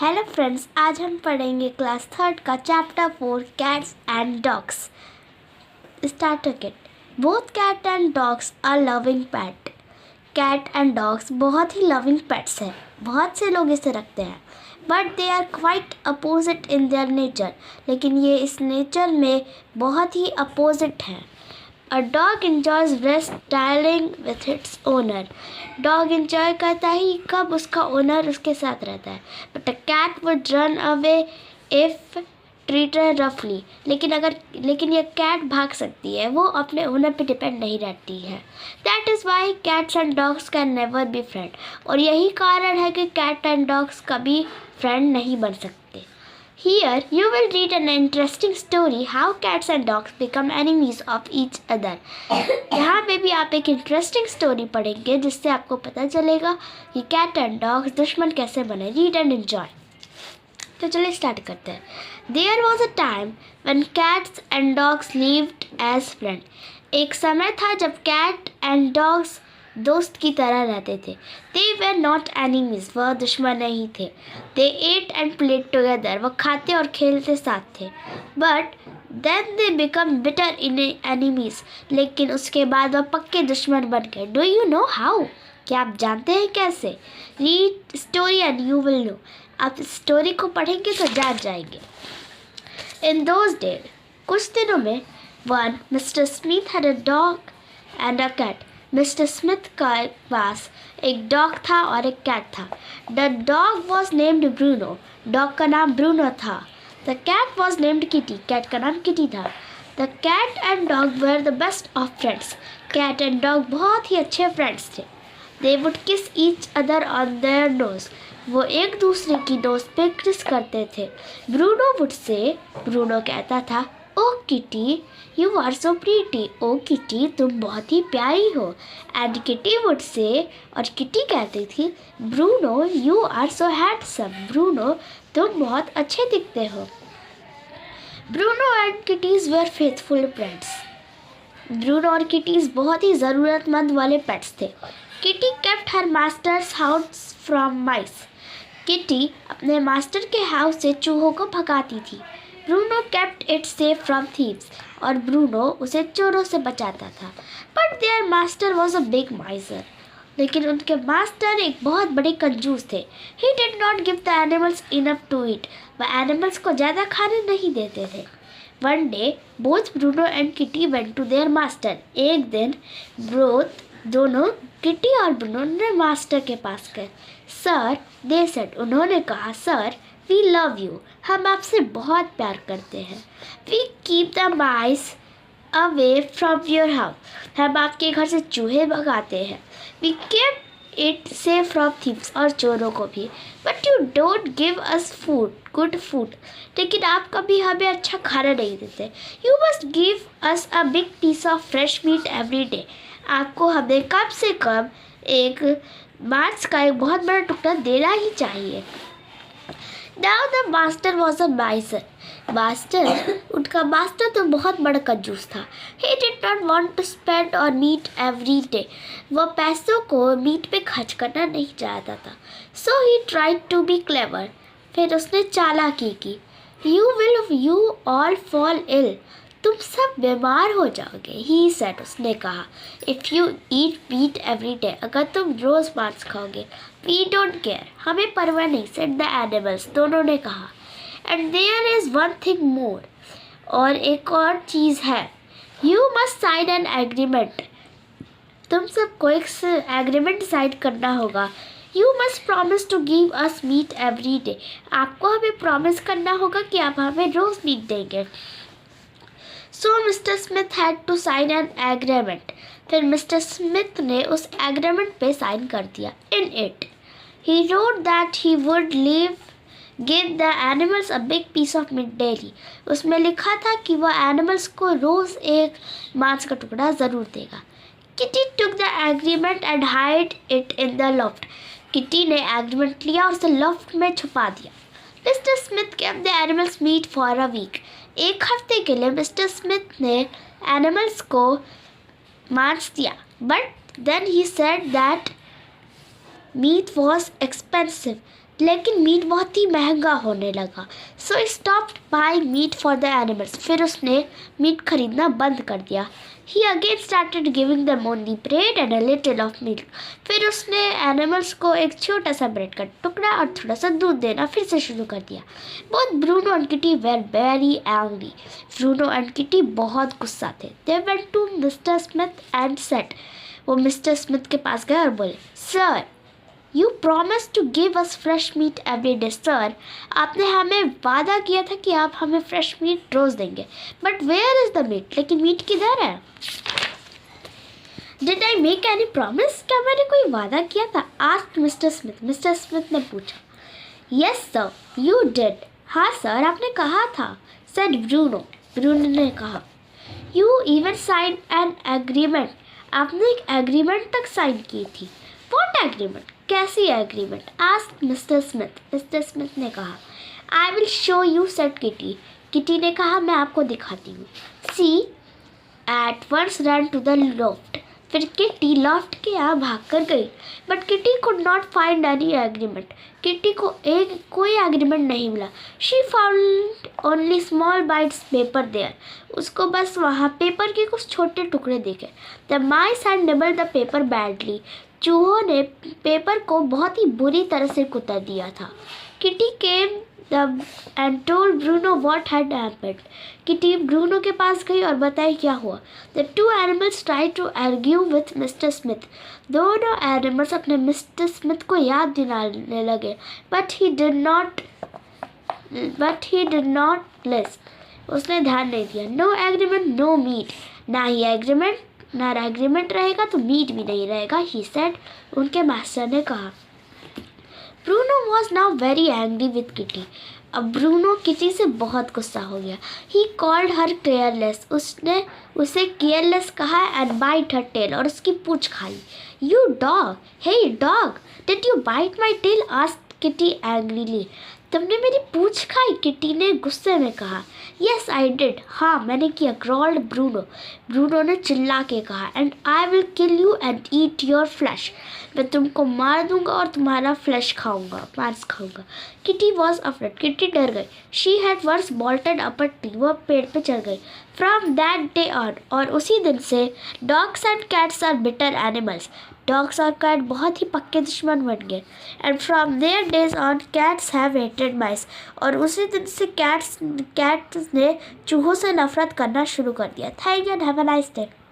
Hello friends, आज हम पढ़ेंगे क्लास थर्ड का chapter 4 cats and dogs. Starter kit. Both cat and dogs are loving pet. Cat and dogs बहुत ही loving pets हैं। बहुत से लोग इसे रखते हैं, but they are quite opposite in their nature. लेकिन ये इस नेचर में बहुत ही अपोजिट हैं। A dog enjoys rest styling with its owner. Dog enjoy करता ही कब उसका ओनर उसके साथ रहता है. But a cat would run away if treated roughly. लेकिन ये कैट भाग सकती है, वो अपने ओनर पे डिपेंड नहीं रहती है. That is why cats and dogs can never be friends. और यही कारण है कि कैट एंड डॉग्स कभी फ्रेंड नहीं बन सकते. Here you will read an interesting story how cats and dogs become enemies of each other. यहाँ पे भी आप एक इंटरेस्टिंग स्टोरी पढ़ेंगे जिससे आपको पता चलेगा कि कैट एंड डॉग्स दुश्मन कैसे बने. Read and enjoy. तो चलिए स्टार्ट करते हैं. There was a time when cats and dogs lived as friends. एक समय था जब कैट एंड डॉग्स दोस्त की तरह रहते थे. They were not enemies. वह दुश्मन नहीं थे. They ate and played together. वह खाते और खेलते साथ थे. But then they become bitter enemies. लेकिन उसके बाद वह पक्के दुश्मन बन गए. Do you know how? क्या आप जानते हैं कैसे? Read story and you will know. आप स्टोरी को पढ़ेंगे तो जान जाएंगे. In those days, कुछ दिनों में, one Mr. Smith had a dog and a cat. Mister Smith का पास एक डॉग था और एक कैट था. The dog was named Bruno. Dog का नाम ब्रूनो था. The cat was named Kitty. Cat का नाम किटी था. The cat and dog were the best of friends. Cat and dog बहुत ही अच्छे फ्रेंड्स थे. They would kiss each other on their nose. वो एक दूसरे की नोज पे किस करते थे. Bruno would say. ब्रूनो कहता था, oh kitty you are so pretty. Oh kitty तुम बहुत ही प्यारी हो. And kitty would say. और किटी कहती थी, Bruno you are so handsome. Bruno तुम बहुत अच्छे दिखते हो. Bruno and Kitty's were faithful friends. Bruno और किटीज बहुत ही ज़रूरतमंद वाले पेट्स थे. Kitty kept her master's house from mice. Kitty अपने मास्टर के हाउस से चूहों को भगाती थी. Bruno kept it safe from thieves. और ब्रूनो उसे चोरों से बचाता था. But their master was a big miser. लेकिन उनके मास्टर एक बहुत बड़े कंजूस थे. He did not give the animals enough to eat. वह एनिमल्स को ज़्यादा खाने नहीं देते थे. One day both Bruno and Kitty went to their master. एक दिन दोनों किटी और ब्रूनो ने मास्टर के पास गए. Sir they said. उन्होंने कहा, सर वी लव यू. हम आपसे बहुत प्यार करते हैं. We keep the mice away from your house. हम आपके घर से चूहे भगाते हैं. We keep it safe from thieves. और चोरों को भी. But you don't give us food good food. लेकिन आप कभी हमें अच्छा खाना नहीं देते. You must give us a big piece of fresh meat every day. आपको हमें कम से कम एक मांस का एक बहुत बड़ा टुकड़ा देना ही चाहिए. Now the master was a miser. उनका मास्टर तो बहुत बड़ा कंजूस था. He did not want to spend on meat every day. वह पैसों को मीट पे खर्च करना नहीं चाहता था. So he tried to be clever. फिर उसने चालाकी की. You all fall ill. तुम सब बीमार हो जाओगे. He said. उसने कहा, If you eat meat every day. अगर तुम रोज़ मांस खाओगे. We don't care. हमें परवाह नहीं. said the animals. दोनों ने कहा. And there is one thing more. और एक और चीज़ है. You must sign an agreement. तुम सबको एक एग्रीमेंट साइन करना होगा. You must promise to give us meat every day. आपको हमें प्रॉमिस करना होगा कि आप हमें रोज़ मीट देंगे. So Mr. Smith had to sign an agreement. फिर मिस्टर स्मिथ ने उस एग्रीमेंट पे साइन कर दिया. In it, he wrote that he would give the animals a big piece of meat daily. उसमें लिखा था कि वह एनिमल्स को रोज़ एक मांस का टुकड़ा ज़रूर देगा. Kitty took the agreement and hid it in the loft. Kitty ने एग्रीमेंट लिया और उसे लॉफ्ट में छुपा दिया. Mister Smith kept the animals meat for a week. एक हफ्ते के लिए मिस्टर स्मिथ ने एनिमल्स को मांस दिया. But then he said that meat was expensive. लेकिन मीट बहुत ही महंगा होने लगा। So he stopped buying meat for the animals. फिर उसने मीट खरीदना बंद कर दिया। He again started giving them only bread and a little of milk. फिर उसने एनिमल्स को एक छोटा सा ब्रेड का टुकड़ा और थोड़ा सा दूध देना फिर से शुरू कर दिया। Both Bruno and Kitty were very angry. Bruno and Kitty बहुत गुस्सा थे। They went to Mr. Smith and said, वो मिस्टर स्मिथ के पास गए और बोले, sir, You promised to give us fresh meat every day, sir. आपने हमें वादा किया था कि आप हमें फ्रेश मीट रोज देंगे. But where is the meat? लेकिन मीट किधर है? Did I make any promise? क्या मैंने कोई वादा किया था? Asked Mr. Smith. Mr. Smith ने पूछा. Yes, sir, you did. हाँ सर, आपने कहा था. Said Bruno. Bruno ने कहा. You even signed an agreement. आपने एक एग्रीमेंट तक साइन की थी. What agreement? कैसी agreement? Asked Mr. Smith. Mr. Smith ने कहा. I will show you, said Kitty. Kitty ने कहा, मैं आपको दिखाती हूँ. See, at once ran to the loft. फिर किटी लॉफ्ट के यहाँ भाग कर गई. But kitty could not find any agreement. Kitty को कोई एग्रीमेंट नहीं मिला. She found only small bites paper there. उसको बस वहाँ पेपर के कुछ छोटे टुकड़े दिखे. The mice had nibbled the paper badly. चूहों ने पेपर को बहुत ही बुरी तरह से कुतर दिया था. Kitty came and told Bruno what had happened. Kitty Bruno के पास गई और बताई क्या हुआ. The two animals tried to argue with Mr. Smith. दोनों एनिमल्स अपने मिस्टर स्मिथ को याद दिलाने लगे. But he did not listen. उसने ध्यान नहीं दिया. No agreement, no meat. ना ही एग्रीमेंट रहेगा तो मीट भी नहीं रहेगा. He said. उनके मास्टर ने कहा. Bruno was now very angry with Kitty. अब ब्रूनो किटी से बहुत गुस्सा हो गया. He called her careless. उसने उसे केयरलेस कहा and bite her tail. और उसकी पूँछ खाई. You dog! Hey dog! Did you bite my tail? asked Kitty angrily. तुमने मेरी पूँछ खाई? किटी ने गुस्से में कहा. Yes, I did. हाँ, मैंने किया. growled Bruno. ब्रूनो ने चिल्ला के कहा. And I will kill you and eat your flesh. मैं तुमको मार दूंगा और तुम्हारा फ्लैश खाऊंगा, मांस खाऊंगा. Kitty was afraid. किटी डर गई. शी हैड वर्स bolted up a tree. वह पेड़ पे चढ़ गई. From that day on. और उसी दिन से dogs and cats are bitter animals. Dogs और कैट बहुत ही पक्के दुश्मन बन गए. And from their days on cats have hated mice. और उसी दिन से कैट्स ने चूहों से नफरत करना शुरू कर दिया. Thank you and have a nice day.